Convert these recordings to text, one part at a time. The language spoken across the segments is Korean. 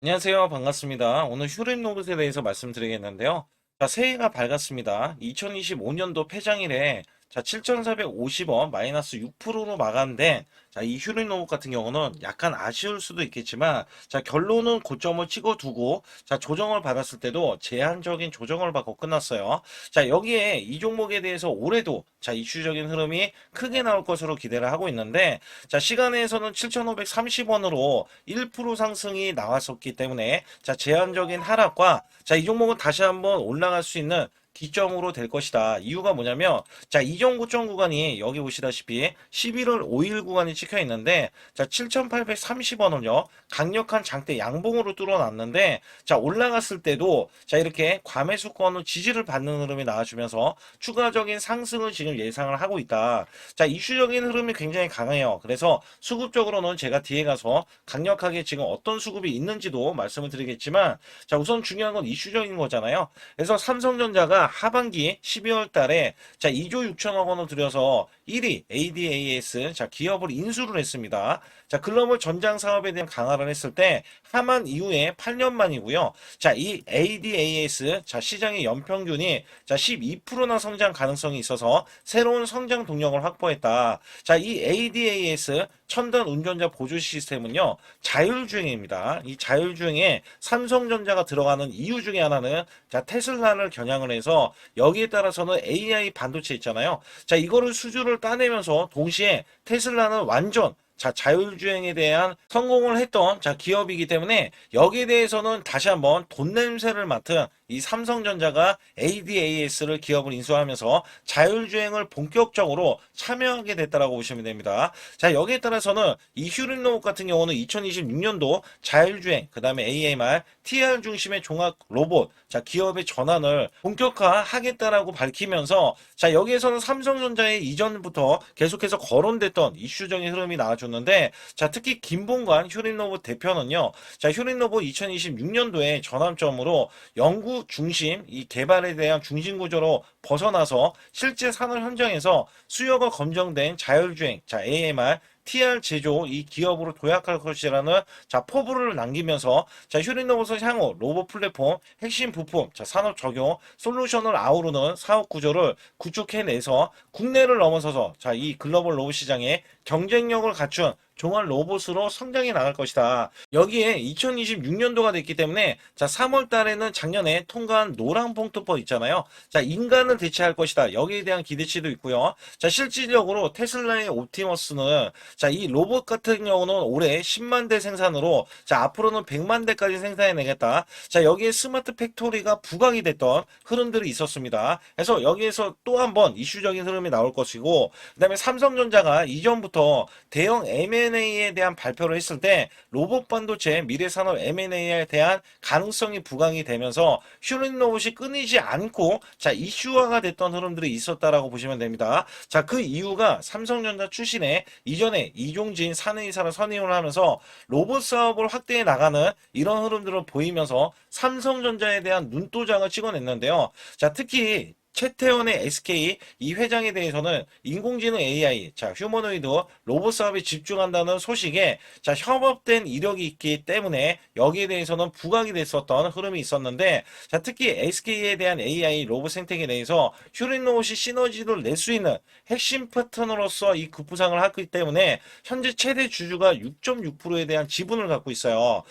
안녕하세요. 반갑습니다. 오늘 휴림 로봇에 대해서 말씀드리겠는데요. 자, 새해가 밝았습니다. 2025년도 폐장일에 7,450원 마이너스 6%로 마감된 이 휴림 로봇 같은 경우는 약간 아쉬울 수도 있겠지만 결론은 고점을 찍어두고 조정을 받았을 때도 제한적인 조정을 받고 끝났어요. 여기에 이 종목에 대해서 올해도 이슈적인 흐름이 크게 나올 것으로 기대를 하고 있는데 시간에서는 7,530원으로 1% 상승이 나왔었기 때문에 제한적인 하락과 이 종목은 다시 한번 올라갈 수 있는 기점으로 될 것이다. 이유가 뭐냐면 이전 고점 구간이 여기 보시다시피 11월 5일 구간이 찍혀 있는데 7,830원을요. 강력한 장대 양봉으로 뚫어놨는데 올라갔을 때도 이렇게 과매수권을 지지를 받는 흐름이 나와주면서 추가적인 상승을 지금 예상을 하고 있다. 이슈적인 흐름이 굉장히 강해요. 그래서 수급적으로는 제가 뒤에 가서 강력하게 지금 어떤 수급이 있는지도 말씀을 드리겠지만 우선 중요한 건 이슈적인 거잖아요. 그래서 삼성전자가 하반기 12월 달에 2조 6천억 원을 들여서 1위 ADAS 기업을 인수를 했습니다. 글로벌 전장 사업에 대한 강화를 했을 때 하만 이후에 8년 만이고요. 이 ADAS 시장의 연평균이 12%나 성장 가능성이 있어서 새로운 성장 동력을 확보했다. 이 ADAS 첨단 운전자 보조 시스템은요, 자율주행입니다. 이 자율주행에 삼성전자가 들어가는 이유 중에 하나는 테슬라를 겨냥을 해서 여기에 따라서는 AI 반도체 있잖아요. 이거를 수주를 따내면서 동시에 테슬라는 완전 자율주행에 대한 성공을 했던 기업이기 때문에 여기에 대해서는 다시 한번 돈 냄새를 맡은 이 삼성전자가 ADAS를 기업을 인수하면서 자율주행을 본격적으로 참여하게 됐다라고 보시면 됩니다. 여기에 따라서는 이 휴림 로봇 같은 경우는 2026년도 자율주행, 그 다음에 AMR, TR 중심의 종합 로봇, 기업의 전환을 본격화하겠다라고 밝히면서 여기에서는 삼성전자의 이전부터 계속해서 거론됐던 이슈적인 흐름이 나와줬는데 특히 김봉관 휴림 로봇 대표는요. 휴림 로봇 2026년도에 전환점으로 연구 중심, 이 개발에 대한 중심 구조로 벗어나서 실제 산업 현장에서 수요가 검증된 자율주행, AMR, TR 제조 이 기업으로 도약할 것이라는 포부를 남기면서 휴림 로봇을 향후 로봇 플랫폼 핵심 부품 산업 적용 솔루션을 아우르는 사업 구조를 구축해내서 국내를 넘어서서 이 글로벌 로봇 시장에 경쟁력을 갖춘 종합 로봇으로 성장해 나갈 것이다. 여기에 2026년도가 됐기 때문에 3월 달에는 작년에 통과한 노랑 봉투법 있잖아요. 인간을 대체할 것이다. 여기에 대한 기대치도 있고요. 실질적으로 테슬라의 옵티머스는 이 로봇 같은 경우는 올해 10만 대 생산으로 앞으로는 100만 대까지 생산해내겠다. 여기에 스마트 팩토리가 부각이 됐던 흐름들이 있었습니다. 그래서 여기에서 또 한 번 이슈적인 흐름이 나올 것이고, 그 다음에 삼성전자가 이전부터 대형 M&A에 대한 발표를 했을 때 로봇 반도체 미래산업 M&A에 대한 가능성이 부각이 되면서 휴림 로봇이 끊이지 않고 이슈화가 됐던 흐름들이 있었다라고 보시면 됩니다. 그 이유가 삼성전자 출신의 이전에 이종진 사내이사를 선임을 하면서 로봇 사업을 확대해 나가는 이런 흐름들을 보이면서 삼성전자에 대한 눈도장을 찍어냈는데요. 특히 최태원의 SK 이 회장에 대해서는 인공지능 AI, 휴머노이드 로봇 사업에 집중한다는 소식에 협업된 이력이 있기 때문에 여기에 대해서는 부각이 됐었던 흐름이 있었는데 특히 SK에 대한 AI 로봇 생태계에 대해서 휴림 로봇이 시너지를 낼 수 있는 핵심 파트너로서 이 급부상을 하기 때문에 현재 최대 주주가 6.6%에 대한 지분을 갖고 있어요.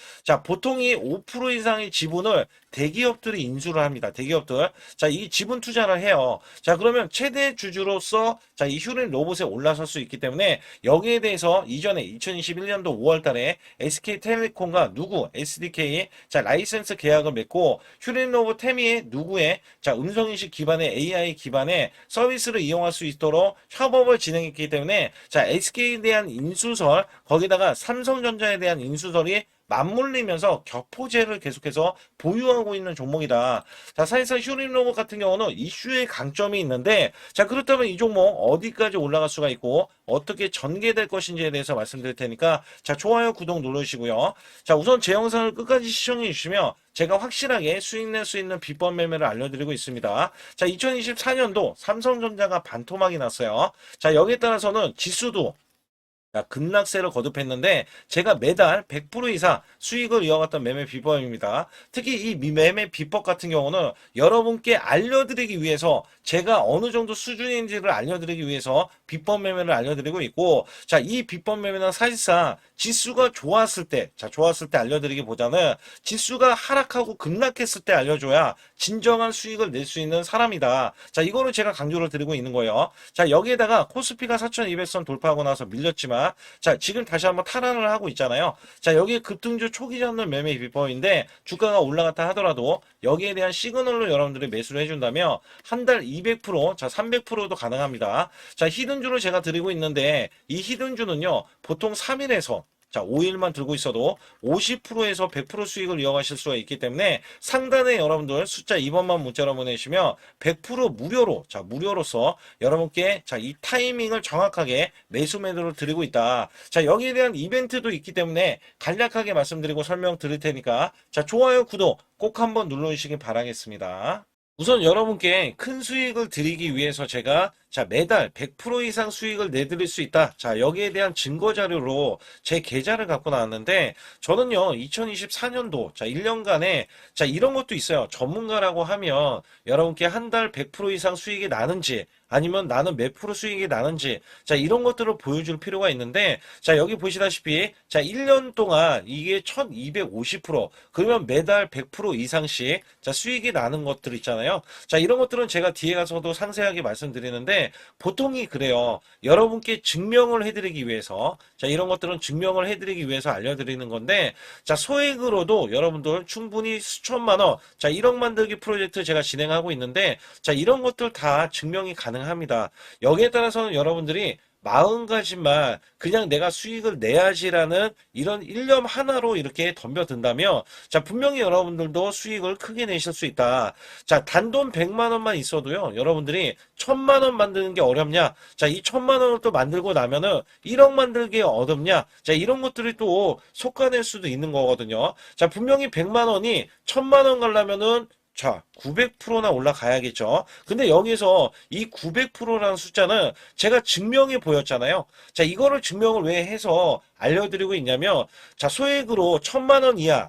보통 이 5% 이상의 지분을 대기업들이 인수를 합니다. 대기업들. 이 지분 투자를 해요. 그러면 최대 주주로서 이 휴림 로봇에 올라설 수 있기 때문에 여기에 대해서 이전에 2021년도 5월 달에 SK텔레콤과 누구 SDK 라이센스 계약을 맺고 휴림 로봇 태미의 누구의 음성인식 기반의 AI 기반의 서비스를 이용할 수 있도록 협업을 진행했기 때문에 SK에 대한 인수설 거기다가 삼성전자에 대한 인수설이 맞물리면서 격포제를 계속해서 보유하고 있는 종목이다. 사실상 휴림 로봇 같은 경우는 이슈의 강점이 있는데 그렇다면 이 종목 어디까지 올라갈 수가 있고 어떻게 전개될 것인지에 대해서 말씀드릴 테니까 좋아요 구독 눌러주시고요. 우선 제 영상을 끝까지 시청해 주시면 제가 확실하게 수익 낼 수 있는 비법 매매를 알려드리고 있습니다. 2024년도 삼성전자가 반토막이 났어요. 여기에 따라서는 지수도 자, 급락세를 거듭했는데 제가 매달 100% 이상 수익을 이어갔던 매매 비법입니다. 특히 이 매매 비법 같은 경우는 여러분께 알려드리기 위해서 제가 어느 정도 수준인지를 알려드리기 위해서 비법 매매를 알려드리고 있고, 자, 이 비법 매매는 사실상 지수가 좋았을 때, 자, 좋았을 때 알려드리기보다는 지수가 하락하고 급락했을 때 알려줘야 진정한 수익을 낼 수 있는 사람이다. 자, 이거를 제가 강조를 드리고 있는 거예요. 자, 여기에다가 코스피가 4200선 돌파하고 나서 밀렸지만, 자, 지금 다시 한번 탈환을 하고 있잖아요. 자, 여기 급등주 초기 잡는 매매 비법인데, 주가가 올라갔다 하더라도 여기에 대한 시그널로 여러분들이 매수를 해준다면 한 달 200%, 자, 300%도 가능합니다. 자, 히든주를 제가 드리고 있는데 이 히든주는요, 보통 3일에서 자, 5일만 들고 있어도 50%에서 100% 수익을 이어가실 수가 있기 때문에 상단에 여러분들 숫자 2번만 문자로 보내시면 100% 무료로, 자, 무료로서 여러분께 자, 이 타이밍을 정확하게 매수 매도를 드리고 있다. 자, 여기에 대한 이벤트도 있기 때문에 간략하게 말씀드리고 설명 드릴 테니까 자, 좋아요, 구독 꼭 한번 눌러주시기 바라겠습니다. 우선 여러분께 큰 수익을 드리기 위해서 제가 자, 매달 100% 이상 수익을 내드릴 수 있다. 자, 여기에 대한 증거 자료로 제 계좌를 갖고 나왔는데 저는요, 2024년도 자, 1년간에 자, 이런 것도 있어요. 전문가라고 하면 여러분께 한 달 100% 이상 수익이 나는지 아니면 나는 몇 프로 수익이 나는지 자, 이런 것들을 보여줄 필요가 있는데 자, 여기 보시다시피 자, 1년 동안 이게 1250% 그러면 매달 100% 이상씩 자, 수익이 나는 것들 있잖아요. 자, 이런 것들은 제가 뒤에 가서도 상세하게 말씀드리는데 보통이 그래요. 여러분께 증명을 해드리기 위해서 자, 이런 것들은 증명을 해드리기 위해서 알려드리는 건데 자, 소액으로도 여러분들 충분히 수천만 원 자, 1억 만들기 프로젝트 제가 진행하고 있는데 자, 이런 것들 다 증명이 가능합니다. 여기에 따라서는 여러분들이 마음가짐만 그냥 내가 수익을 내야지라는 이런 일념 하나로 이렇게 덤벼든다면 자, 분명히 여러분들도 수익을 크게 내실 수 있다. 자, 단돈 100만 원만 있어도요, 여러분들이 1000만 원 만드는 게 어렵냐? 자, 이 1000만 원을 또 만들고 나면은 1억 만들기 어렵냐? 자, 이런 것들이 또 속아낼 수도 있는 거거든요. 자, 분명히 100만 원이 1000만 원 가려면은 자, 900%나 올라가야겠죠. 근데 여기서 이 900%라는 숫자는 제가 증명해 보였잖아요. 자, 이거를 증명을 왜 해서 알려드리고 있냐면, 자, 소액으로 1000만 원 이하,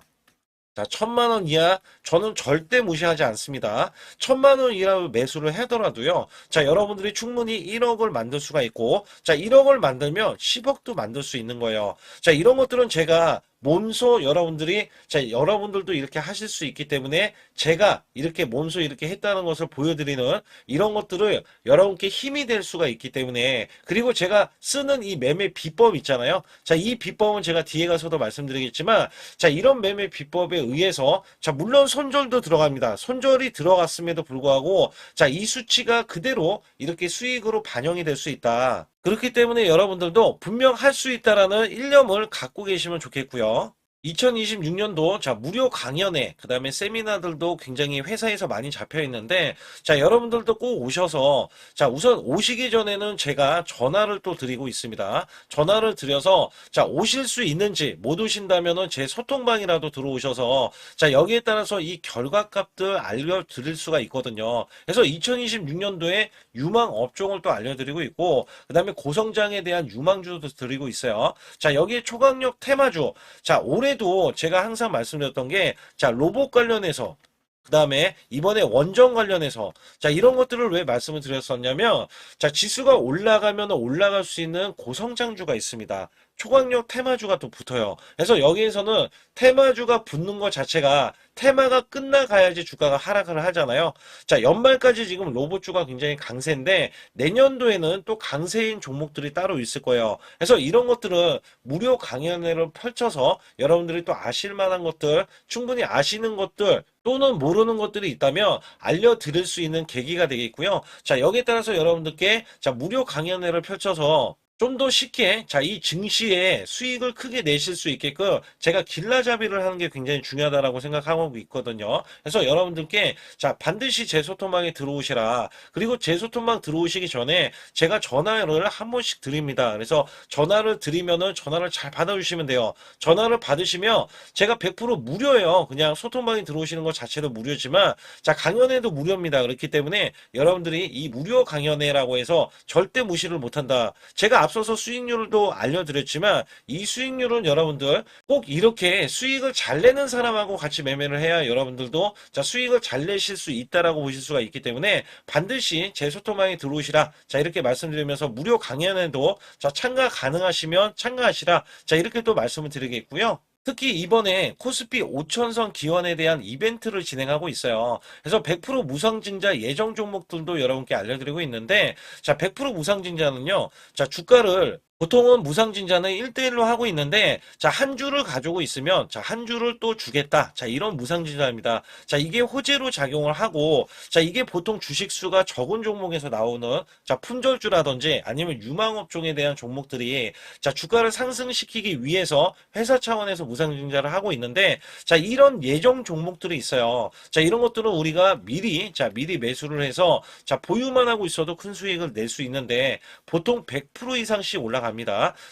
자, 1000만 원 이하 저는 절대 무시하지 않습니다. 1000만 원 이하 매수를 하더라도요. 자, 여러분들이 충분히 1억을 만들 수가 있고 자, 1억을 만들면 10억도 만들 수 있는 거예요. 자, 이런 것들은 제가 몸소 여러분들이 자, 여러분들도 이렇게 하실 수 있기 때문에 제가 이렇게 몸소 이렇게 했다는 것을 보여드리는 이런 것들을 여러분께 힘이 될 수가 있기 때문에 그리고 제가 쓰는 이 매매 비법 있잖아요. 자, 이 비법은 제가 뒤에 가서도 말씀드리겠지만 자, 이런 매매 비법에 의해서 자, 물론 손절도 들어갑니다. 손절이 들어갔음에도 불구하고 자, 이 수치가 그대로 이렇게 수익으로 반영이 될 수 있다. 그렇기 때문에 여러분들도 분명 할 수 있다라는 일념을 갖고 계시면 좋겠고요. 2026년도 자, 무료 강연회 그다음에 세미나들도 굉장히 회사에서 많이 잡혀 있는데 자, 여러분들도 꼭 오셔서 자, 우선 오시기 전에는 제가 전화를 또 드리고 있습니다. 전화를 드려서 자, 오실 수 있는지 못 오신다면은 제 소통방이라도 들어오셔서 자, 여기에 따라서 이 결과값들 알려드릴 수가 있거든요. 그래서 2026년도에 유망 업종을 또 알려드리고 있고 그다음에 고성장에 대한 유망주도 드리고 있어요. 자, 여기에 초강력 테마주 자, 올해도 제가 항상 말씀드렸던 게, 자, 로봇 관련해서, 그 다음에 이번에 원전 관련해서, 자, 이런 것들을 왜 말씀을 드렸었냐면, 자, 지수가 올라가면 올라갈 수 있는 고성장주가 있습니다. 초강력 테마주가 또 붙어요. 그래서 여기에서는 테마주가 붙는 것 자체가 테마가 끝나가야지 주가가 하락을 하잖아요. 자, 연말까지 지금 로봇주가 굉장히 강세인데 내년도에는 또 강세인 종목들이 따로 있을 거예요. 그래서 이런 것들은 무료 강연회를 펼쳐서 여러분들이 또 아실 만한 것들, 충분히 아시는 것들 또는 모르는 것들이 있다면 알려드릴 수 있는 계기가 되겠고요. 자, 여기에 따라서 여러분들께 자, 무료 강연회를 펼쳐서 좀 더 쉽게 자, 이 증시에 수익을 크게 내실 수 있게끔 제가 길라잡이를 하는 게 굉장히 중요하다라고 생각하고 있거든요. 그래서 여러분들께 자, 반드시 제 소통방에 들어오시라. 그리고 제 소통방 들어오시기 전에 제가 전화를 한 번씩 드립니다. 그래서 전화를 드리면은 전화를 잘 받아주시면 돼요. 전화를 받으시면 제가 100% 무료예요. 그냥 소통방에 들어오시는 것 자체도 무료지만 자, 강연회도 무료입니다. 그렇기 때문에 여러분들이 이 무료 강연회라고 해서 절대 무시를 못한다. 제가 앞서서 수익률도 알려드렸지만 이 수익률은 여러분들 꼭 이렇게 수익을 잘 내는 사람하고 같이 매매를 해야 여러분들도 자 수익을 잘 내실 수 있다라고 보실 수가 있기 때문에 반드시 제 소통방에 들어오시라. 자 이렇게 말씀드리면서 무료 강연에도 자 참가 가능하시면 참가하시라. 자 이렇게 또 말씀을 드리겠고요. 특히 이번에 코스피 5천선 기원에 대한 이벤트를 진행하고 있어요. 그래서 100% 무상증자 예정 종목들도 여러분께 알려드리고 있는데, 자, 100% 무상증자는요, 자, 주가를 보통은 무상증자는 1대1로 하고 있는데, 자, 한 주를 가지고 있으면, 자, 한 주를 또 주겠다. 자, 이런 무상증자입니다. 자, 이게 호재로 작용을 하고, 자, 이게 보통 주식수가 적은 종목에서 나오는, 자, 품절주라든지 아니면 유망업종에 대한 종목들이, 자, 주가를 상승시키기 위해서 회사 차원에서 무상증자를 하고 있는데, 자, 이런 예정 종목들이 있어요. 자, 이런 것들은 우리가 미리, 자, 미리 매수를 해서, 자, 보유만 하고 있어도 큰 수익을 낼 수 있는데, 보통 100% 이상씩 올라갑니다.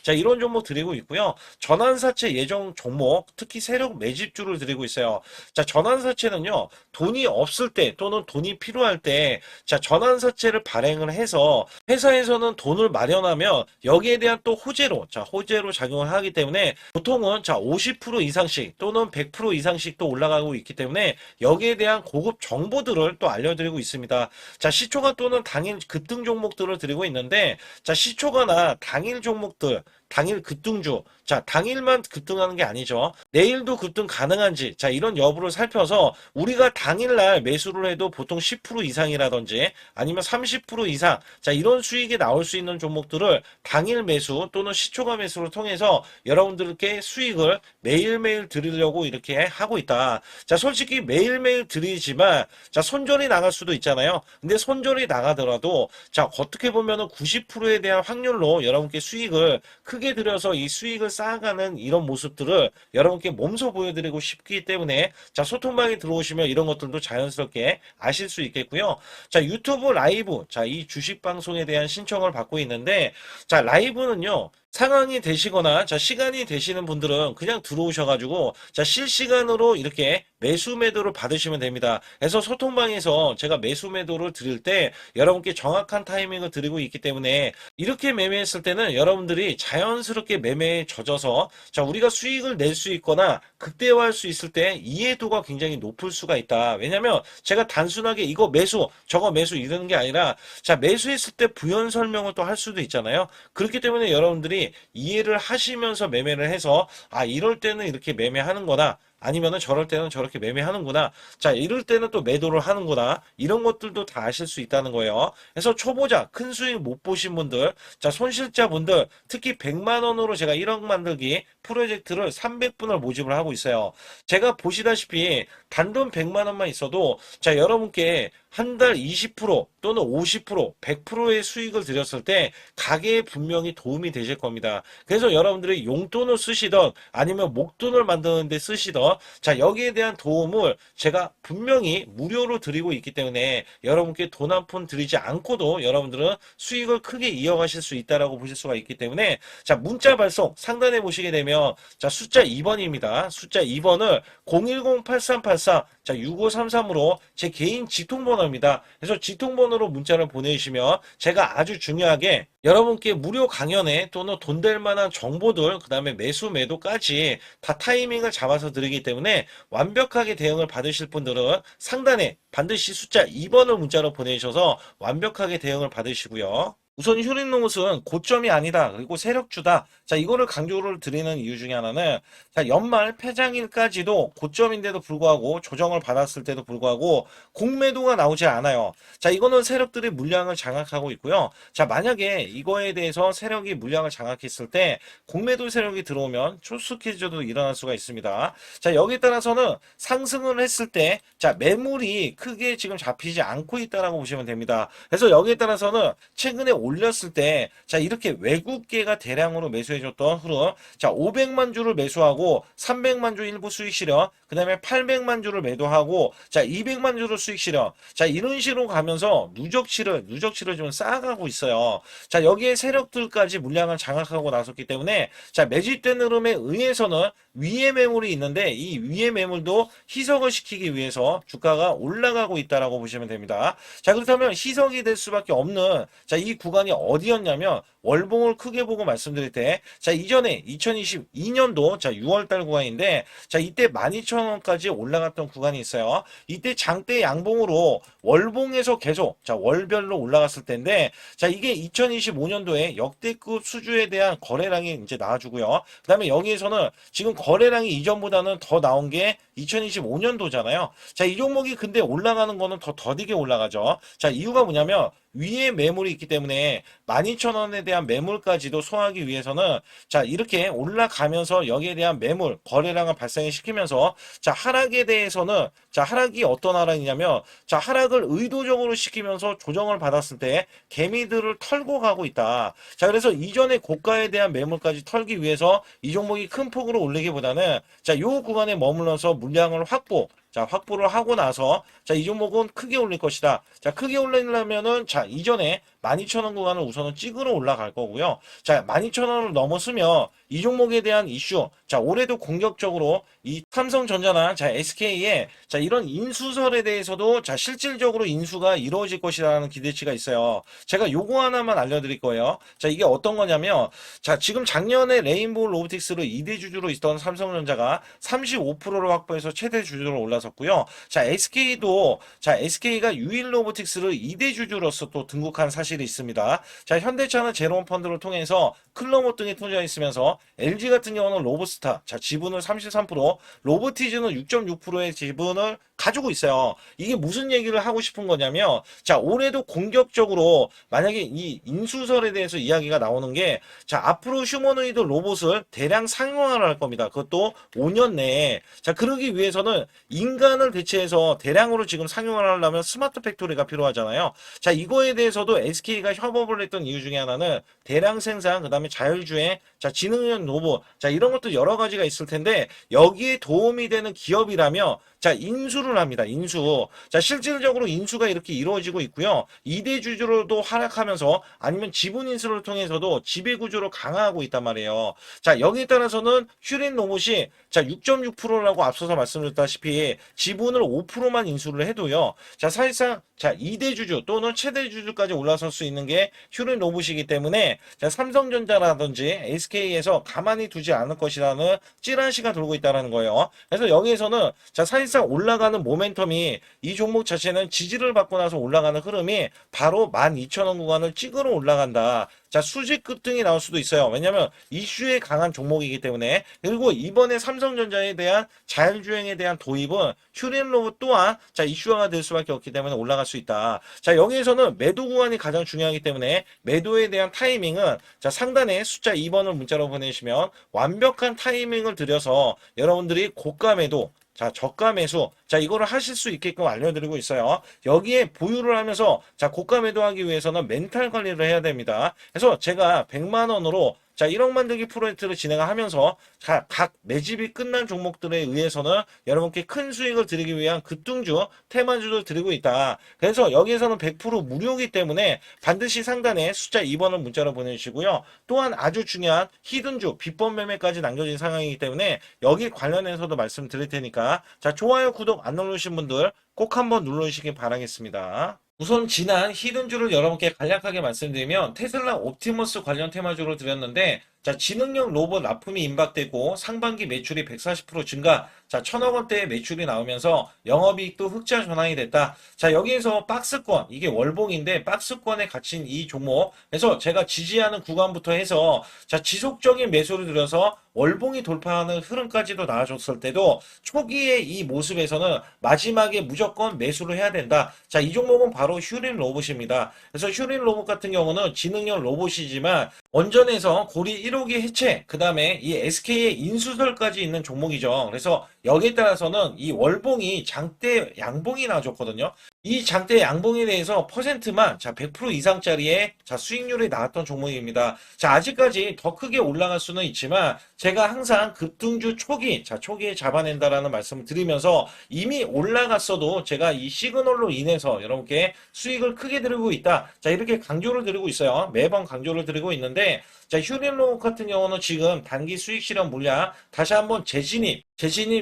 자, 이런 종목 드리고 있고요. 전환사채 예정 종목, 특히 세력 매집주를 드리고 있어요. 자, 전환사채는요, 돈이 없을 때 또는 돈이 필요할 때, 자, 전환사채를 발행을 해서 회사에서는 돈을 마련하면 여기에 대한 또 호재로, 자, 호재로 작용을 하기 때문에 보통은 자, 50% 이상씩 또는 100% 이상씩 또 올라가고 있기 때문에 여기에 대한 고급 정보들을 또 알려드리고 있습니다. 자, 시초가 또는 당일 급등 종목들을 드리고 있는데, 자, 시초가나 당일 종목들, 당일 급등주, 자, 당일만 급등하는 게 아니죠. 내일도 급등 가능한지, 자, 이런 여부를 살펴서 우리가 당일날 매수를 해도 보통 10% 이상이라든지 아니면 30% 이상, 자, 이런 수익이 나올 수 있는 종목들을 당일 매수 또는 시초가 매수를 통해서 여러분들께 수익을 매일매일 드리려고 이렇게 하고 있다. 자, 솔직히 매일매일 드리지만, 자, 손절이 나갈 수도 있잖아요. 근데 손절이 나가더라도, 자, 어떻게 보면은 90%에 대한 확률로 여러분께 수익을 크게 들여서 이 수익을 쌓아가는 이런 모습들을 여러분께 몸소 보여드리고 싶기 때문에 자 소통방에 들어오시면 이런 것들도 자연스럽게 아실 수 있겠고요. 자 유튜브 라이브 자 이 주식 방송에 대한 신청을 받고 있는데 자 라이브는요. 상황이 되시거나 자 시간이 되시는 분들은 그냥 들어오셔가지고 자 실시간으로 이렇게 매수 매도를 받으시면 됩니다. 그래서 소통방에서 제가 매수 매도를 드릴 때 여러분께 정확한 타이밍을 드리고 있기 때문에 이렇게 매매했을 때는 여러분들이 자연스럽게 매매에 젖어서 자 우리가 수익을 낼 수 있거나 극대화할 수 있을 때 이해도가 굉장히 높을 수가 있다. 왜냐면 제가 단순하게 이거 매수 저거 매수 이러는 게 아니라 자 매수했을 때 부연 설명을 또 할 수도 있잖아요. 그렇기 때문에 여러분들이 이해를 하시면서 매매를 해서 아 이럴 때는 이렇게 매매하는 거나 아니면은 저럴 때는 저렇게 매매하는구나. 자, 이럴 때는 또 매도를 하는구나. 이런 것들도 다 아실 수 있다는 거예요. 그래서 초보자, 큰 수익 못 보신 분들, 자, 손실자분들, 특히 100만 원으로 제가 1억 만들기 프로젝트를 300분을 모집을 하고 있어요. 제가 보시다시피 단돈 100만 원만 있어도 자, 여러분께 한 달 20% 또는 50%, 100%의 수익을 드렸을 때 가게에 분명히 도움이 되실 겁니다. 그래서 여러분들이 용돈을 쓰시던 아니면 목돈을 만드는 데 쓰시던 자 여기에 대한 도움을 제가 분명히 무료로 드리고 있기 때문에 여러분께 돈 한 푼 드리지 않고도 여러분들은 수익을 크게 이어가실 수 있다라고 보실 수가 있기 때문에 자 문자 발송 상단에 보시게 되면 자 숫자 2번입니다. 숫자 2번을 010-8384 자 6533으로 제 개인 직통번호입니다. 그래서 직통번호로 문자를 보내주시면 제가 아주 중요하게 여러분께 무료 강연에 또는 돈 될 만한 정보들 그 다음에 매수 매도까지 다 타이밍을 잡아서 드리기 때문에 완벽하게 대응을 받으실 분들은 상단에 반드시 숫자 2번을 문자로 보내주셔서 완벽하게 대응을 받으시고요. 우선 휴린로봇은 고점이 아니다. 그리고 세력주다. 자, 이거를 강조를 드리는 이유 중에 하나는 자, 연말 폐장일까지도 고점인데도 불구하고 조정을 받았을 때도 불구하고 공매도가 나오지 않아요. 자, 이거는 세력들이 물량을 장악하고 있고요. 자, 만약에 이거에 대해서 세력이 물량을 장악했을 때 공매도 세력이 들어오면 초스퀴즈도 일어날 수가 있습니다. 자, 여기에 따라서는 상승을 했을 때 자, 매물이 크게 지금 잡히지 않고 있다라고 보시면 됩니다. 그래서 여기에 따라서는 최근에 올렸을 때 자 이렇게 외국계가 대량으로 매수해줬던 흐름 자 500만 주를 매수하고 300만 주 일부 수익 실현 그 다음에 800만 주를 매도하고 자 200만 주를 수익 실현 자 이런 식으로 가면서 누적치를 좀 쌓아가고 있어요. 자 여기에 세력들까지 물량을 장악하고 나섰기 때문에 자 매집된 흐름에 의해서는 위에 매물이 있는데 이 위에 매물도 희석을 시키기 위해서 주가가 올라가고 있다라고 보시면 됩니다. 자 그렇다면 희석이 될 수밖에 없는 자 이 구간이 어디였냐면 월봉을 크게 보고 말씀드릴 때, 자, 이전에 2022년도 자, 6월달 구간인데, 자, 이때 12,000원까지 올라갔던 구간이 있어요. 이때 장대 양봉으로 월봉에서 계속 자, 월별로 올라갔을 텐데, 자, 이게 2025년도에 역대급 수주에 대한 거래량이 이제 나와주고요. 그다음에 여기에서는 지금 거래량이 이전보다는 더 나온 게 2025년도잖아요. 자, 이 종목이 근데 올라가는 거는 더 더디게 올라가죠. 자, 이유가 뭐냐면 위에 매물이 있기 때문에 12,000원에 대한 매물까지도 소화하기 위해서는 자, 이렇게 올라가면서 여기에 대한 매물, 거래량을 발생을 시키면서 자, 하락에 대해서는 자, 하락이 어떤 하락이냐면 자, 하락을 의도적으로 시키면서 조정을 받았을 때 개미들을 털고 가고 있다. 자, 그래서 이전에 고가에 대한 매물까지 털기 위해서 이 종목이 큰 폭으로 올리기보다는 자, 요 구간에 머물러서 물량을 확보를 하고 나서 자, 이 종목은 크게 올릴 것이다. 자, 크게 올리려면은 자, 이전에 12,000원 구간을 우선은 찍으러 올라갈 거고요. 자, 12,000원을 넘었으면 이 종목에 대한 이슈, 자, 올해도 공격적으로 이 삼성전자나 자, SK의 자, 이런 인수설에 대해서도 자, 실질적으로 인수가 이루어질 것이라는 기대치가 있어요. 제가 요거 하나만 알려드릴 거예요. 자, 이게 어떤 거냐면 자, 지금 작년에 레인보우 로보틱스로 2대 주주로 있던 삼성전자가 35%를 확보해서 최대 주주로 올라섰고요. 자, SK도 자, SK가 유일 로보틱스를 2대 주주로서 또 등극한 사실이 있습니다. 자, 현대차는 제로원 펀드를 통해서 클로모 등에 투자했으면서 LG 같은 경우는 로보스타, 자, 지분을 33%, 로보티즈는 6.6%의 지분을 가지고 있어요. 이게 무슨 얘기를 하고 싶은 거냐면, 자, 올해도 공격적으로 만약에 이 인수설에 대해서 이야기가 나오는 게, 자, 앞으로 휴머노이드 로봇을 대량 상용화를 할 겁니다. 그것도 5년 내에. 자, 그러기 위해서는 인간을 대체해서 대량으로 지금 상용화를 하려면 스마트 팩토리가 필요하잖아요. 자, 이거에 대해서도 SK가 협업을 했던 이유 중에 하나는 대량 생산, 그 다음에 자율주행, 자, 지능형 로봇, 자, 이런 것도 여러 가지가 있을 텐데, 여기에 도움이 되는 기업이라면, 자, 인수를 합니다. 인수. 자, 실질적으로 인수가 이렇게 이루어지고 있고요. 2대 주주로도 하락하면서 아니면 지분 인수를 통해서도 지배구조를 강화하고 있단 말이에요. 자, 여기에 따라서는 휴린 로봇이 자, 6.6%라고 앞서서 말씀드렸다시피 지분을 5%만 인수를 해도요. 자, 사실상 자, 2대 주주 또는 최대 주주까지 올라설 수 있는 게 휴린 로봇이기 때문에 자, 삼성전자라든지 SK에서 가만히 두지 않을 것이라는 찌라시가 돌고 있다는 거예요. 그래서 여기에서는 자, 사실상 올라가는 모멘텀이 이 종목 자체는 지지를 받고 나서 올라가는 흐름이 바로 12,000원 구간을 찍으러 올라간다. 자, 수직 급등이 나올 수도 있어요. 왜냐면 이슈에 강한 종목이기 때문에. 그리고 이번에 삼성전자에 대한 자율주행에 대한 도입은 휴린 로봇 또한 자, 이슈화가 될 수밖에 없기 때문에 올라갈 수 있다. 자, 여기에서는 매도 구간이 가장 중요하기 때문에 매도에 대한 타이밍은 자, 상단에 숫자 2번을 문자로 보내시면 완벽한 타이밍을 들여서 여러분들이 고가 매도 자, 저가 매수. 자, 이거를 하실 수 있게끔 알려드리고 있어요. 여기에 보유를 하면서, 자, 고가 매도하기 위해서는 멘탈 관리를 해야 됩니다. 그래서 제가 100만 원으로 자, 1억 만들기 프로젝트를 진행하면서 자, 각 매집이 끝난 종목들에 의해서는 여러분께 큰 수익을 드리기 위한 급등주, 테마주를 드리고 있다. 그래서 여기에서는 100% 무료이기 때문에 반드시 상단에 숫자 2번을 문자로 보내주시고요. 또한 아주 중요한 히든주, 비법 매매까지 남겨진 상황이기 때문에 여기 관련해서도 말씀드릴 테니까 자, 좋아요, 구독 안 누르신 분들 꼭 한번 눌러주시기 바라겠습니다. 우선 지난 히든주를 여러분께 간략하게 말씀드리면 테슬라 옵티머스 관련 테마주로 드렸는데 자, 지능형 로봇 납품이 임박되고 상반기 매출이 140% 증가, 자, 1,000억 원대의 매출이 나오면서 영업이익도 흑자 전환이 됐다. 자, 여기에서 박스권, 이게 월봉인데 박스권에 갇힌 이 종목, 그래서 제가 지지하는 구간부터 해서 자, 지속적인 매수를 들여서 월봉이 돌파하는 흐름까지도 나와줬을 때도 초기의 이 모습에서는 마지막에 무조건 매수를 해야 된다. 자, 이 종목은 바로 휴린 로봇입니다. 그래서 휴린 로봇 같은 경우는 지능형 로봇이지만 원전에서 고리 1호기 해체, 그 다음에 이 SK의 인수설까지 있는 종목이죠. 그래서 여기에 따라서는 이 월봉이 장대 양봉이 나와줬거든요. 이 장대 양봉에 대해서 퍼센트만 자, 100% 이상짜리의 자, 수익률이 나왔던 종목입니다. 자, 아직까지 더 크게 올라갈 수는 있지만 제가 항상 급등주 초기, 자, 초기에 잡아낸다라는 말씀을 드리면서 이미 올라갔어도 제가 이 시그널로 인해서 여러분께 수익을 크게 드리고 있다. 자, 이렇게 강조를 드리고 있어요. 매번 강조를 드리고 있는데 있는데, 자, 휴림로그 같은 경우는 지금 단기 수익 실현 물량 다시 한번 재진입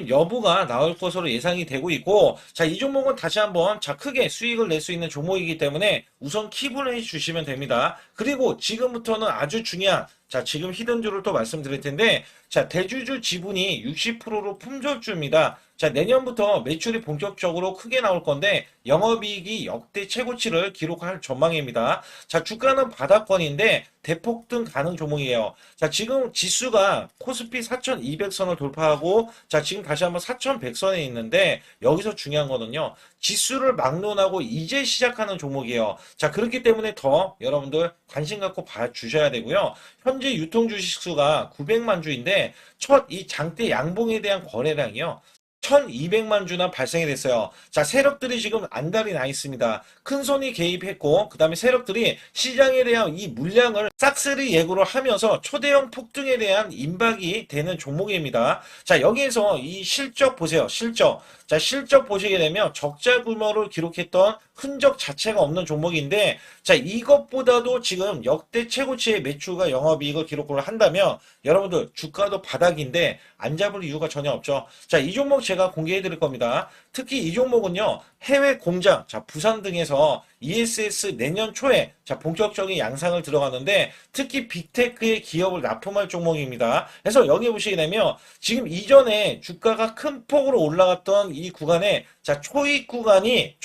여부가 나올 것으로 예상이 되고 있고, 자, 이 종목은 다시 한번 자, 크게 수익을 낼 수 있는 종목이기 때문에 우선 킵을 해 주시면 됩니다. 그리고 지금부터는 아주 중요한, 자, 지금 히든주를 또 말씀드릴 텐데, 자, 대주주 지분이 60%로 품절주입니다. 자, 내년부터 매출이 본격적으로 크게 나올 건데, 영업이익이 역대 최고치를 기록할 전망입니다. 자, 주가는 바닥권인데, 대폭등 가능 종목이에요. 자, 지금 지수가 코스피 4200선을 돌파하고, 자, 지금 다시 한번 4100선에 있는데, 여기서 중요한 거는요, 지수를 막론하고 이제 시작하는 종목이에요. 자, 그렇기 때문에 더 여러분들 관심 갖고 봐주셔야 되고요. 현재 유통 주식수가 900만 주인데, 첫 이 장대 양봉에 대한 거래량이요. 1200만 주나 발생이 됐어요. 자, 세력들이 지금 안달이 나 있습니다. 큰손이 개입했고, 그 다음에 세력들이 시장에 대한 이 물량을 싹쓸이 예고를 하면서 초대형 폭등에 대한 임박이 되는 종목입니다. 자, 여기에서 이 실적 보세요. 실적. 자, 실적 보시게 되면 적자 규모를 기록했던 흔적 자체가 없는 종목인데, 자, 이것보다도 지금 역대 최고치의 매출과 영업이익을 기록을 한다면 여러분들 주가도 바닥인데 안 잡을 이유가 전혀 없죠. 자, 이 종목 제가 공개해 드릴 겁니다. 특히 이 종목은요, 해외 공장, 자, 부산 등에서 ESS 내년 초에 자, 본격적인 양상을 들어가는데 특히 빅테크의 기업을 납품할 종목입니다. 그래서 여기 보시게 되면 지금 이전에 주가가 큰 폭으로 올라갔던 이 구간에 자, 초입 구간이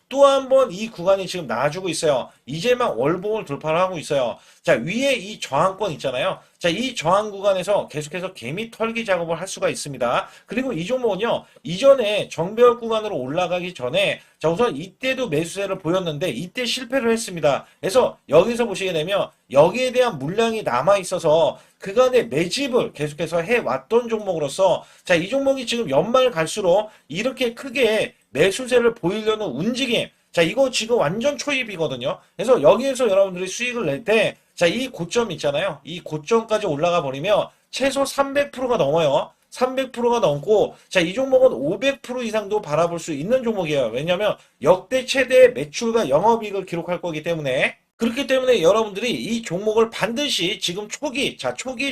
또 한 번 이 구간이 지금 나와주고 있어요. 이제만 월봉을 돌파를 하고 있어요. 자, 위에 이 저항권 있잖아요. 자, 이 저항 구간에서 계속해서 개미 털기 작업을 할 수가 있습니다. 그리고 이 종목은요, 이전에 정배열 구간으로 올라가기 전에, 자, 우선 이때도 매수세를 보였는데, 이때 실패를 했습니다. 그래서 여기서 보시게 되면, 여기에 대한 물량이 남아있어서, 그간의 매집을 계속해서 해왔던 종목으로서, 자, 이 종목이 지금 연말 갈수록 이렇게 크게 매수세를 보이려는 움직임, 자, 이거 지금 완전 초입이거든요. 그래서 여기에서 여러분들이 수익을 낼 때, 자, 이 고점 있잖아요. 이 고점까지 올라가 버리면 최소 300%가 넘어요. 300%가 넘고, 자, 이 종목은 500% 이상도 바라볼 수 있는 종목이에요. 왜냐하면 역대 최대 매출과 영업이익을 기록할 거기 때문에. 그렇기 때문에 여러분들이 이 종목을 반드시 지금 초기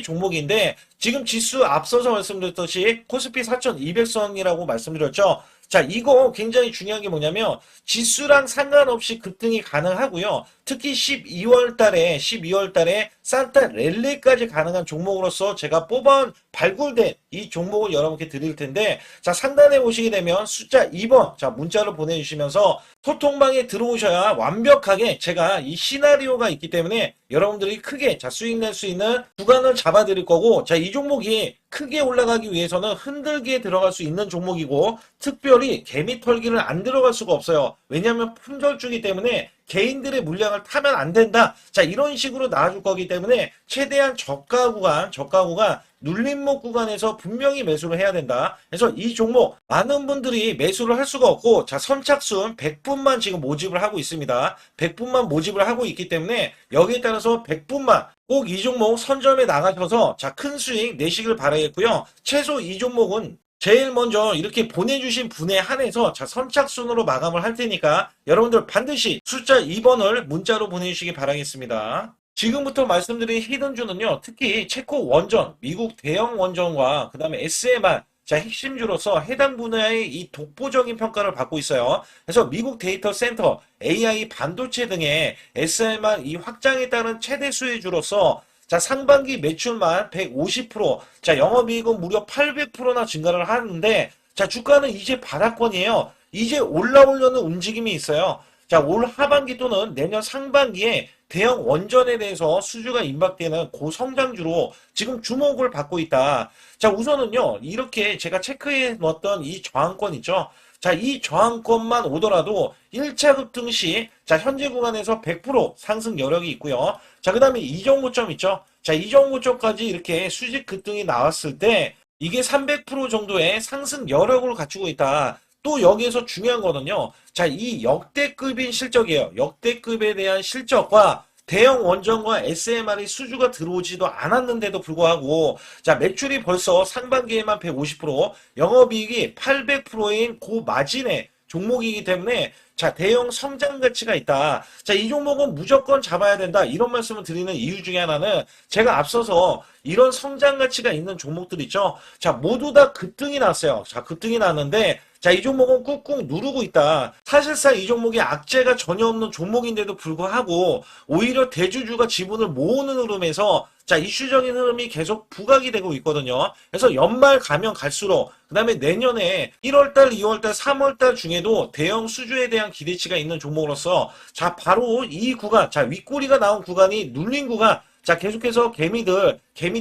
종목인데, 지금 지수 앞서서 말씀드렸듯이 코스피 4200선이라고 말씀드렸죠. 자, 이거 굉장히 중요한 게 뭐냐면 지수랑 상관없이 급등이 가능하고요. 특히 12월 달에 산타 랠리까지 가능한 종목으로서 제가 발굴된 이 종목을 여러분께 드릴 텐데, 자, 상단에 보시게 되면 숫자 2번, 자, 문자를 보내주시면서 소통방에 들어오셔야 완벽하게 제가 이 시나리오가 있기 때문에 여러분들이 크게 자, 수익 낼 수 있는 구간을 잡아 드릴 거고, 자, 이 종목이 크게 올라가기 위해서는 흔들기에 들어갈 수 있는 종목이고, 특별히 개미 털기를 안 들어갈 수가 없어요. 왜냐하면 품절주기 때문에 개인들의 물량을 타면 안 된다. 자, 이런 식으로 나와줄 거기 때문에 최대한 저가 구간 눌림목 구간에서 분명히 매수를 해야 된다. 그래서 이 종목 많은 분들이 매수를 할 수가 없고, 자, 선착순 100분만 지금 모집을 하고 있습니다. 100분만 모집을 하고 있기 때문에 여기에 따라서 100분만 꼭 이 종목 선점에 나가셔서 자, 큰 수익 내시길 바라겠고요. 최소 이 종목은 제일 먼저 이렇게 보내주신 분에 한해서 자, 선착순으로 마감을 할 테니까 여러분들 반드시 숫자 2번을 문자로 보내주시기 바라겠습니다. 지금부터 말씀드린 히든주는요, 특히 체코 원전, 미국 대형 원전과 그 다음에 SMR, 자, 핵심주로서 해당 분야의 이 독보적인 평가를 받고 있어요. 그래서 미국 데이터 센터, AI 반도체 등의 SMR 이 확장에 따른 최대 수혜주로서 자, 상반기 매출만 150%, 자, 영업이익은 무려 800%나 증가를 하는데, 자, 주가는 이제 바닥권이에요. 이제 올라오려는 움직임이 있어요. 자, 올 하반기 또는 내년 상반기에 대형 원전에 대해서 수주가 임박되는 고성장주로 지금 주목을 받고 있다. 자, 우선은요, 이렇게 제가 체크해 놓았던 이 저항권 있죠. 자, 이 저항권만 오더라도 1차 급등 시, 자, 현재 구간에서 100% 상승 여력이 있고요. 자, 그 다음에 이정고점 있죠. 자, 이정고점까지 이렇게 수직 급등이 나왔을 때, 이게 300% 정도의 상승 여력을 갖추고 있다. 또 여기에서 중요한 거는요. 자, 이 역대급인 실적이에요. 역대급에 대한 실적과 대형 원전과 SMR이 수주가 들어오지도 않았는데도 불구하고, 자, 매출이 벌써 상반기에만 150%, 영업이익이 800%인 고마진의 종목이기 때문에 자, 대형 성장 가치가 있다. 자, 이 종목은 무조건 잡아야 된다. 이런 말씀을 드리는 이유 중에 하나는 제가 앞서서 이런 성장 가치가 있는 종목들 있죠. 자, 모두 다 급등이 났어요. 자, 급등이 났는데 자, 이 종목은 꾹꾹 누르고 있다. 사실상 이 종목이 악재가 전혀 없는 종목인데도 불구하고 오히려 대주주가 지분을 모으는 흐름에서 자, 이슈적인 흐름이 계속 부각이 되고 있거든요. 그래서 연말 가면 갈수록 그 다음에 내년에 1월달, 2월달, 3월달 중에도 대형 수주에 대한 기대치가 있는 종목으로서 자, 바로 이 구간, 자, 윗꼬리가 나온 구간이 눌린 구간, 자, 계속해서 개미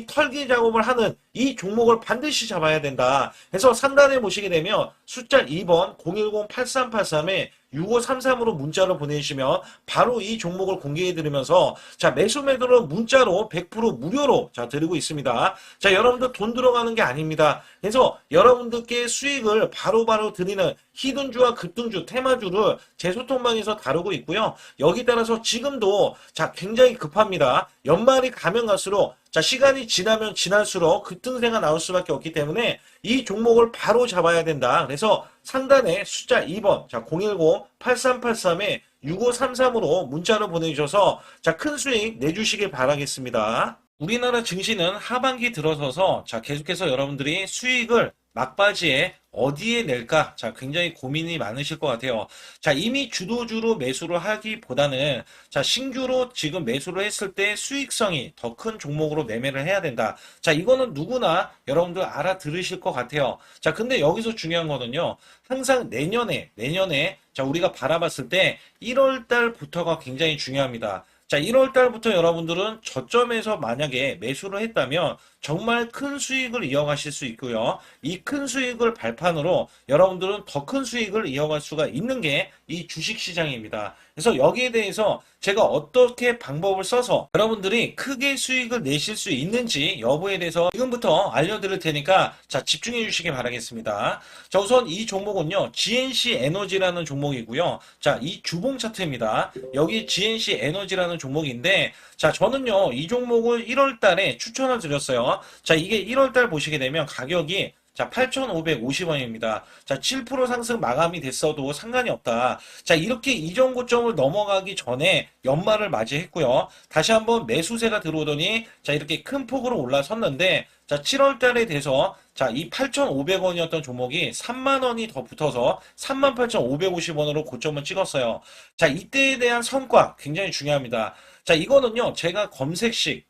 털기 작업을 하는 이 종목을 반드시 잡아야 된다. 그래서 상단에 보시게 되면 숫자 2번 010-8383에 6533으로 문자로 보내주시면 바로 이 종목을 공개해 드리면서 자, 매수 매도는 문자로 100% 무료로 자, 드리고 있습니다. 자, 여러분들 돈 들어가는 게 아닙니다. 그래서 여러분들께 수익을 바로바로 드리는 히든주와 급등주, 테마주를 제 소통방에서 다루고 있고요. 여기 따라서 지금도 자, 굉장히 급합니다. 연말이 가면 갈수록 자, 시간이 지나면 지날수록 급등세가 나올 수밖에 없기 때문에 이 종목을 바로 잡아야 된다. 그래서 상단에 숫자 2번, 자, 010-8383에 6533으로 문자로 보내주셔서 자, 큰 수익 내주시길 바라겠습니다. 우리나라 증시는 하반기 들어서서 자, 계속해서 여러분들이 수익을 막바지에 어디에 낼까? 자, 굉장히 고민이 많으실 것 같아요. 자, 이미 주도주로 매수를 하기보다는 자, 신규로 지금 매수를 했을 때 수익성이 더 큰 종목으로 매매를 해야 된다. 자, 이거는 누구나 여러분들 알아들으실 것 같아요. 자, 근데 여기서 중요한 거는요. 항상 내년에 자, 우리가 바라봤을 때 1월 달부터가 굉장히 중요합니다. 자, 1월 달부터 여러분들은 저점에서 만약에 매수를 했다면 정말 큰 수익을 이어가실 수 있고요. 이 큰 수익을 발판으로 여러분들은 더 큰 수익을 이어갈 수가 있는 게 이 주식시장입니다. 그래서 여기에 대해서 제가 어떻게 방법을 써서 여러분들이 크게 수익을 내실 수 있는지 여부에 대해서 지금부터 알려드릴 테니까 자, 집중해 주시기 바라겠습니다. 자, 우선 이 종목은요, GNC 에너지라는 종목이고요. 자, 이 주봉 차트입니다. 여기 GNC 에너지라는 종목인데 자, 저는요, 이 종목을 1월 달에 추천을 드렸어요. 자, 이게 1월 달 보시게 되면 가격이 자, 8,550원입니다. 자, 7% 상승 마감이 됐어도 상관이 없다. 자, 이렇게 이전 고점을 넘어가기 전에 연말을 맞이했고요. 다시 한번 매수세가 들어오더니 자, 이렇게 큰 폭으로 올라섰는데 자, 7월 달에 돼서 자, 이 8,500원이었던 종목이 3만 원이 더 붙어서 38,550원으로 고점을 찍었어요. 자, 이때에 대한 성과 굉장히 중요합니다. 자, 이거는요, 제가 검색식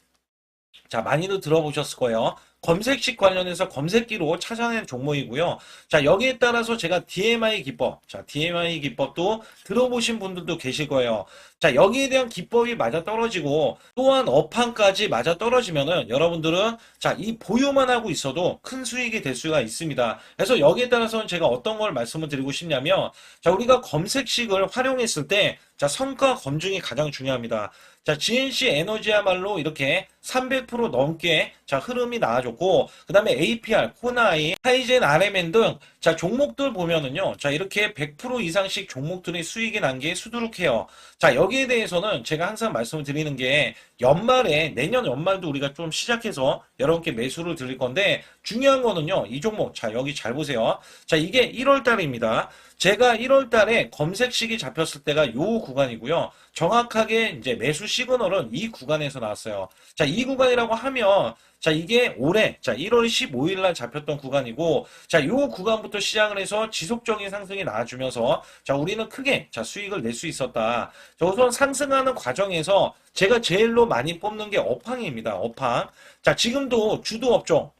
자, 많이들 들어보셨을 거예요. 검색식 관련해서 검색기로 찾아낸 종목이고요. 자, 여기에 따라서 제가 DMI 기법, 자, DMI 기법도 들어보신 분들도 계실 거예요. 자, 여기에 대한 기법이 맞아 떨어지고 또한 업황까지 맞아 떨어지면은 여러분들은 자, 이 보유만 하고 있어도 큰 수익이 될 수가 있습니다. 그래서 여기에 따라서는 제가 어떤 걸 말씀을 드리고 싶냐면 자, 우리가 검색식을 활용했을 때 자, 성과 검증이 가장 중요합니다. 자, GNC 에너지야말로 이렇게 300% 넘게 자, 흐름이 나와줬고, 그 다음에 APR, 코나이, 하이젠, RMN 등 자, 종목들 보면은요. 자, 이렇게 100% 이상씩 종목들의 수익이 난 게 수두룩해요. 자, 여기에 대해서는 제가 항상 말씀을 드리는 게 연말에, 내년 연말도 우리가 좀 시작해서 여러분께 매수를 드릴 건데 중요한 거는요. 이 종목, 자, 여기 잘 보세요. 자, 이게 1월 달입니다. 제가 1월 달에 검색식이 잡혔을 때가 요 구간이고요. 정확하게 이제 매수 시그널은 이 구간에서 나왔어요. 자, 이 구간이라고 하면 자, 이게 올해 자, 1월 15일 날 잡혔던 구간이고 자, 요 구간부터 시작을 해서 지속적인 상승이 나와주면서 자, 우리는 크게 자, 수익을 낼 수 있었다. 자, 우선 상승하는 과정에서 제가 제일로 많이 뽑는 게 업황입니다. 업황. 자, 지금도 주도 업종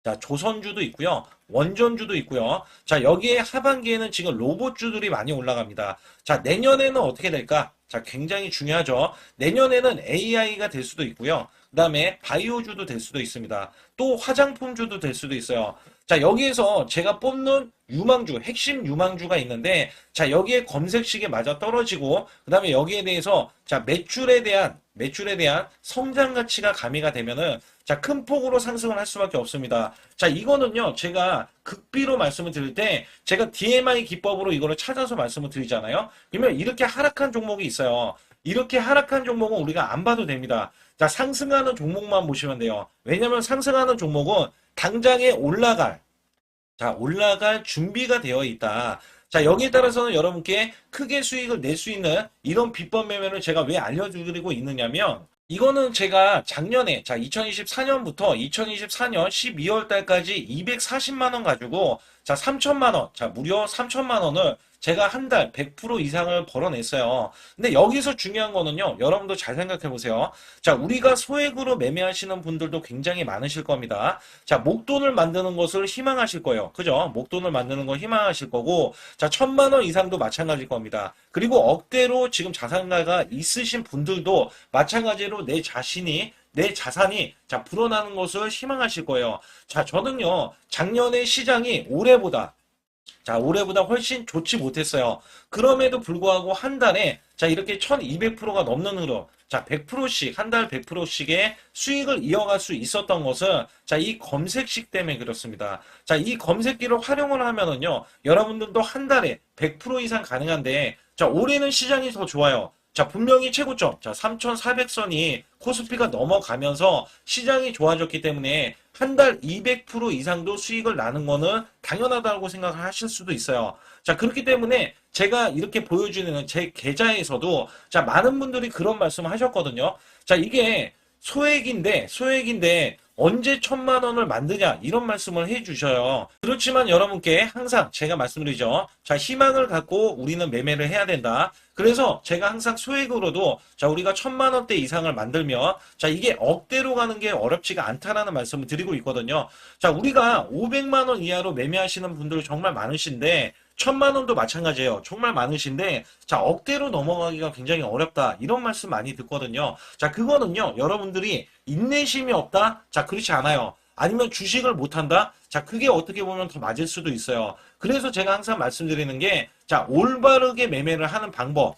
자, 조선주도 있고요. 원전주도 있고요. 자, 여기에 하반기에는 지금 로봇주들이 많이 올라갑니다. 자, 내년에는 어떻게 될까? 자, 굉장히 중요하죠. 내년에는 AI가 될 수도 있고요. 그 다음에 바이오주도 될 수도 있습니다. 또 화장품주도 될 수도 있어요. 자, 여기에서 제가 뽑는 유망주, 핵심 유망주가 있는데, 자, 여기에 검색식에 맞아 떨어지고, 그 다음에 여기에 대해서, 자, 매출에 대한 성장 가치가 가미가 되면은, 자, 큰 폭으로 상승을 할 수밖에 없습니다. 자, 이거는요, 제가 극비로 말씀을 드릴 때, 제가 DMI 기법으로 이거를 찾아서 말씀을 드리잖아요. 그러면 이렇게 하락한 종목이 있어요. 이렇게 하락한 종목은 우리가 안 봐도 됩니다. 자, 상승하는 종목만 보시면 돼요. 왜냐면 상승하는 종목은 당장에 올라갈 준비가 되어 있다. 자, 여기에 따라서는 여러분께 크게 수익을 낼 수 있는 이런 비법 매매를 제가 왜 알려드리고 있느냐면, 이거는 제가 작년에, 자, 2024년부터 2024년 12월 달까지 240만 원 가지고, 자, 3천만 원, 자, 무려 3천만 원을 제가 한 달 100% 이상을 벌어냈어요. 근데 여기서 중요한 거는요, 여러분도 잘 생각해 보세요. 자, 우리가 소액으로 매매하시는 분들도 굉장히 많으실 겁니다. 자, 목돈을 만드는 것을 희망하실 거예요. 그죠? 목돈을 만드는 걸 희망하실 거고, 자, 1,000만 원 이상도 마찬가지일 겁니다. 그리고 억대로 지금 자산가가 있으신 분들도 마찬가지로 내 자산이 자 불어나는 것을 희망하실 거예요. 자, 저는요 작년에 시장이 올해보다 훨씬 좋지 못했어요. 그럼에도 불구하고 한 달에 자 이렇게 1200%가 넘는 흐름, 자 100%씩 한 달 100%씩의 수익을 이어갈 수 있었던 것은 자 이 검색식 때문에 그렇습니다. 자 이 검색기를 활용을 하면은요 여러분들도 한 달에 100% 이상 가능한데, 자 올해는 시장이 더 좋아요. 자, 분명히 최고점, 자, 3,400선이 코스피가 넘어가면서 시장이 좋아졌기 때문에 한 달 200% 이상도 수익을 나는 거는 당연하다고 생각을 하실 수도 있어요. 자, 그렇기 때문에 제가 이렇게 보여주는 제 계좌에서도 자, 많은 분들이 그런 말씀을 하셨거든요. 자, 이게 소액인데 언제 1,000만 원을 만드냐 이런 말씀을 해주셔요. 그렇지만 여러분께 항상 제가 말씀드리죠. 자, 희망을 갖고 우리는 매매를 해야 된다. 그래서 제가 항상 소액으로도 자 우리가 1,000만 원대 이상을 만들면 자 이게 억대로 가는 게 어렵지가 않다라는 말씀을 드리고 있거든요. 자, 우리가 500만 원 이하로 매매하시는 분들 정말 많으신데 1,000만 원도 마찬가지예요. 정말 많으신데 자 억대로 넘어가기가 굉장히 어렵다 이런 말씀 많이 듣거든요. 자, 그거는요 여러분들이 인내심이 없다? 자, 그렇지 않아요. 아니면 주식을 못한다? 자, 그게 어떻게 보면 더 맞을 수도 있어요. 그래서 제가 항상 말씀드리는 게 자 올바르게 매매를 하는 방법,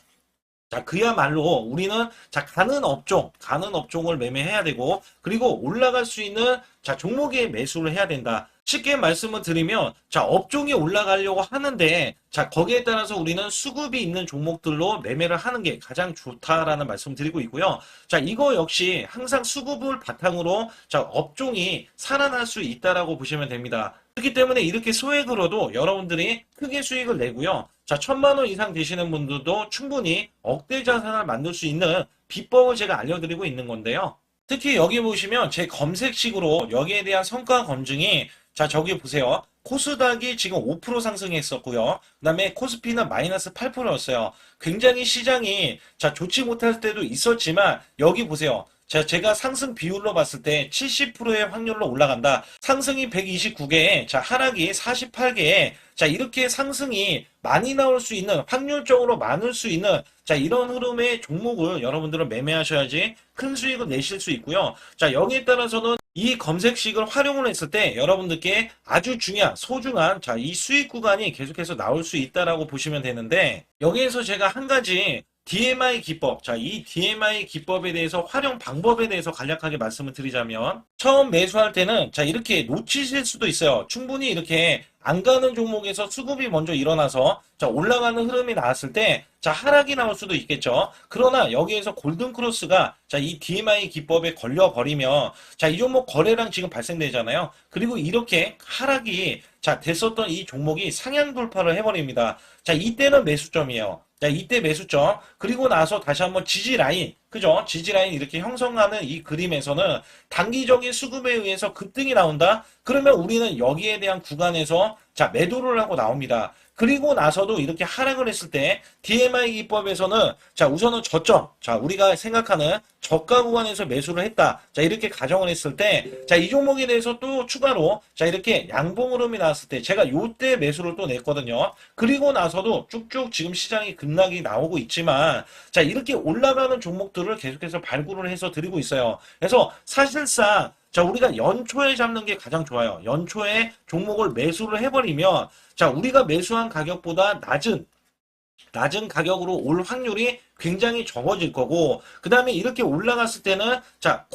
자, 그야말로 우리는 자, 가는 업종을 매매해야 되고, 그리고 올라갈 수 있는 자, 종목에 매수를 해야 된다. 쉽게 말씀을 드리면, 자, 업종이 올라가려고 하는데, 자, 거기에 따라서 우리는 수급이 있는 종목들로 매매를 하는 게 가장 좋다라는 말씀 드리고 있고요. 자, 이거 역시 항상 수급을 바탕으로 자, 업종이 살아날 수 있다라고 보시면 됩니다. 그렇기 때문에 이렇게 소액으로도 여러분들이 크게 수익을 내고요. 자, 1,000만 원 이상 되시는 분들도 충분히 억대 자산을 만들 수 있는 비법을 제가 알려드리고 있는 건데요. 특히 여기 보시면 제 검색식으로 여기에 대한 성과 검증이 자, 저기 보세요. 코스닥이 지금 5% 상승했었고요. 그 다음에 코스피는 마이너스 8%였어요. 굉장히 시장이 자, 좋지 못할 때도 있었지만 여기 보세요. 자, 제가 상승 비율로 봤을 때 70%의 확률로 올라간다. 상승이 129개에, 자, 하락이 48개에, 자, 이렇게 상승이 많이 나올 수 있는, 확률적으로 많을 수 있는, 자, 이런 흐름의 종목을 여러분들은 매매하셔야지 큰 수익을 내실 수 있고요. 자, 여기에 따라서는 이 검색식을 활용을 했을 때 여러분들께 아주 중요한, 소중한, 자, 이 수익 구간이 계속해서 나올 수 있다라고 보시면 되는데, 여기에서 제가 한 가지 DMI 기법, 자, 이 DMI 기법에 대해서 활용 방법에 대해서 간략하게 말씀을 드리자면, 처음 매수할 때는 자, 이렇게 놓치실 수도 있어요. 충분히 이렇게 안 가는 종목에서 수급이 먼저 일어나서 자, 올라가는 흐름이 나왔을 때 자, 하락이 나올 수도 있겠죠. 그러나 여기에서 골든 크로스가 자, 이 DMI 기법에 걸려 버리면 자, 이 종목 거래량 지금 발생되잖아요. 그리고 이렇게 하락이 자, 됐었던 이 종목이 상향 돌파를 해버립니다. 자, 이때는 매수점이에요. 자, 이때 매수점. 그리고 나서 다시 한번 지지 라인. 그죠? 지지 라인 이렇게 형성하는 이 그림에서는 단기적인 수급에 의해서 급등이 나온다? 그러면 우리는 여기에 대한 구간에서 자, 매도를 하고 나옵니다. 그리고 나서도 이렇게 하락을 했을 때 DMI 기법에서는 자, 우선은 저점. 자, 우리가 생각하는 저가 구간에서 매수를 했다. 자, 이렇게 가정을 했을 때 자, 이 종목에 대해서 또 추가로 자, 이렇게 양봉 흐름이 나왔을 때 제가 요때 매수를 또 냈거든요. 그리고 나서도 쭉쭉 지금 시장이 급락이 나오고 있지만 자, 이렇게 올라가는 종목들을 계속해서 발굴을 해서 드리고 있어요. 그래서 사실상 자, 우리가 연초에 잡는 게 가장 좋아요. 연초에 종목을 매수를 해버리면 자, 우리가 매수한 가격보다 낮은 가격으로 올 확률이 굉장히 적어질 거고, 그 다음에 이렇게 올라갔을 때는 자,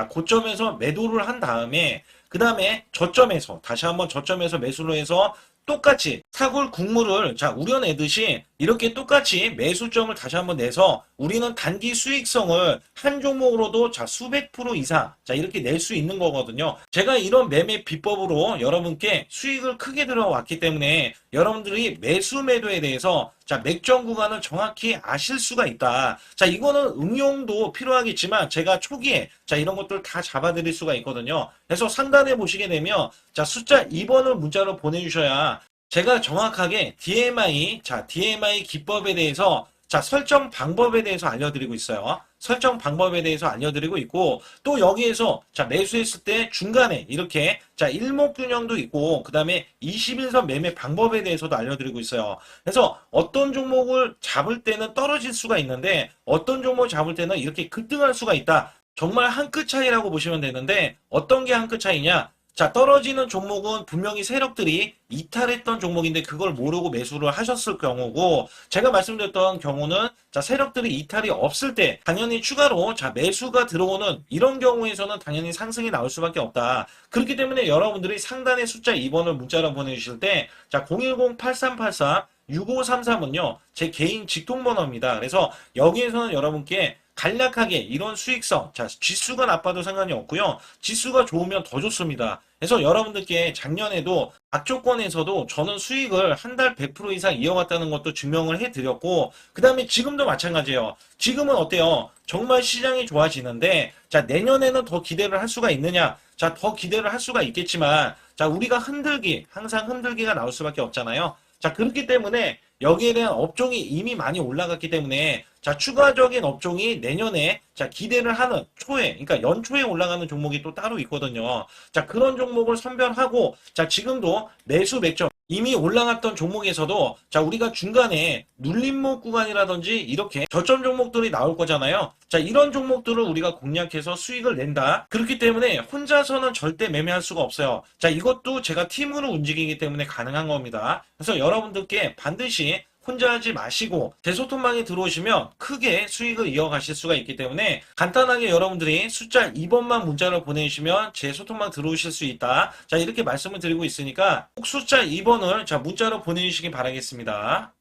고점에서 매도를 한 다음에 그 다음에 저점에서 다시 한번 저점에서 매수를 해서 똑같이 사골 국물을 자 우려내듯이 이렇게 똑같이 매수점을 다시 한번 내서 우리는 단기 수익성을 한 종목으로도 자 수백 프로 이상 자 이렇게 낼 수 있는 거거든요. 제가 이런 매매 비법으로 여러분께 수익을 크게 들어왔기 때문에 여러분들이 매수 매도에 대해서 자 맥점 구간을 정확히 아실 수가 있다. 자 이거는 응용도 필요하겠지만 제가 초기에 자 이런 것들 다 잡아드릴 수가 있거든요. 그래서 상단에 보시게 되면 자 숫자 2번을 문자로 보내주셔야 제가 정확하게 DMI 자 DMI 기법에 대해서 자 설정 방법에 대해서 알려드리고 있어요. 설정 방법에 대해서 알려드리고 있고 또 여기에서 자 매수했을 때 중간에 이렇게 자 일목균형도 있고 그 다음에 21선 매매 방법에 대해서도 알려드리고 있어요. 그래서 어떤 종목을 잡을 때는 떨어질 수가 있는데 어떤 종목을 잡을 때는 이렇게 급등할 수가 있다. 정말 한 끗 차이라고 보시면 되는데 어떤 게 한 끗 차이냐? 자, 떨어지는 종목은 분명히 세력들이 이탈했던 종목인데 그걸 모르고 매수를 하셨을 경우고 제가 말씀드렸던 경우는 자, 세력들이 이탈이 없을 때 당연히 추가로 자, 매수가 들어오는 이런 경우에서는 당연히 상승이 나올 수밖에 없다. 그렇기 때문에 여러분들이 상단에 숫자 2번을 문자로 보내주실 때 자, 010-8384 6533은요, 제 개인 직통번호입니다. 그래서 여기에서는 여러분께 간략하게 이런 수익성, 자, 지수가 나빠도 상관이 없고요. 지수가 좋으면 더 좋습니다. 그래서 여러분들께 작년에도 악조건에서도 저는 수익을 한 달 100% 이상 이어갔다는 것도 증명을 해드렸고, 그 다음에 지금도 마찬가지예요. 지금은 어때요? 정말 시장이 좋아지는데, 자, 내년에는 더 기대를 할 수가 있느냐? 자, 더 기대를 할 수가 있겠지만, 자, 우리가 항상 흔들기가 나올 수밖에 없잖아요. 자, 그렇기 때문에 여기에 대한 업종이 이미 많이 올라갔기 때문에 자, 추가적인 업종이 내년에 자, 기대를 하는 초에, 그러니까 연초에 올라가는 종목이 또 따로 있거든요. 자, 그런 종목을 선별하고 자, 지금도 매수 맥점 이미 올라갔던 종목에서도 자, 우리가 중간에 눌림목 구간이라든지 이렇게 저점 종목들이 나올 거잖아요. 자, 이런 종목들을 우리가 공략해서 수익을 낸다. 그렇기 때문에 혼자서는 절대 매매할 수가 없어요. 자, 이것도 제가 팀으로 움직이기 때문에 가능한 겁니다. 그래서 여러분들께 반드시 혼자 하지 마시고 제 소통방에 들어오시면 크게 수익을 이어가실 수가 있기 때문에 간단하게 여러분들이 숫자 2번만 문자로 보내주시면 제 소통방 들어오실 수 있다. 자, 이렇게 말씀을 드리고 있으니까 꼭 숫자 2번을 자 문자로 보내주시기 바라겠습니다.